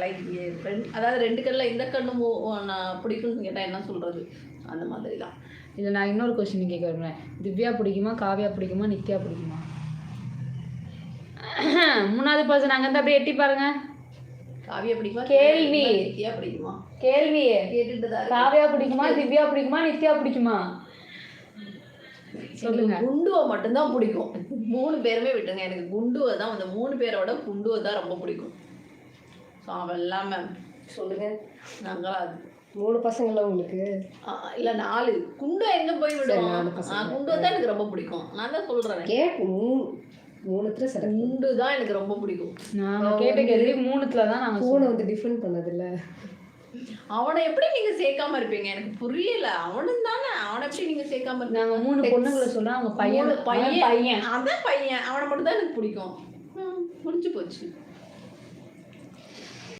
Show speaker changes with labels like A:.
A: Like அதாவது 2 கண்ணில் இந்த கண்ணும் நான் பிடிக்கும்னு கேட்டால் என்ன சொல்கிறது, அந்த மாதிரி தான்.
B: இல்லை நான் இன்னொரு கொஸ்டின் கேட்க விரும்புகிறேன். திவ்யா பிடிக்குமா, காவ்யா பிடிக்குமா, நித்யா பிடிக்குமா? 3வது பர்சன் அங்கே இருந்து அப்படியே எட்டி பாருங்க.
A: காவ்யா பிடிக்குமா,
B: கேள்வி
A: நித்யா பிடிக்குமா,
B: கேள்வி
A: கேட்டுட்டு தான்.
B: காவ்யா பிடிக்குமா, திவ்யா பிடிக்குமா, நித்யா பிடிக்குமா? சொல்லுங்க.
A: குண்டுவை மட்டும்தான் பிடிக்கும். 3 பேருமே விட்டுங்க, எனக்கு குண்டுவை தான், அந்த 3 பேரோட குண்டுவை தான் ரொம்ப பிடிக்கும். ஸோ அவன் இல்லாமல்
C: சொல்லுங்க.
A: நாங்களா
C: 3 பசங்கள உங்களுக்கு?
A: இல்லை 4. குண்டு எங்கே போய் விடுவோம். குண்டுவை தான் எனக்கு ரொம்ப பிடிக்கும். நான் தான் சொல்கிறேன்.
C: கேட்டு 3த்துல சரி,
A: குண்டு தான் எனக்கு ரொம்ப பிடிக்கும்.
B: நாங்கள் கேட்ட கேள்வி 3த்துல தான் நாங்கள்
C: பூனை வந்து டிஃபரெண்ட் பண்ணதில்ல.
A: அவனை எப்படி நீங்க சேர்க்காம இருப்பீங்க, எனக்கு புரியல. அவனும் தானே, அவனை எப்படி நீங்க சேர்க்காம இருப்பீங்க?
B: நாங்கள் 3 பொண்ணுங்களை சொல்கிறோம். அவங்க பையன்
A: பையன் அதான் பையன், அவனை மட்டும் தான் எனக்கு பிடிக்கும். முடிஞ்சு போச்சு.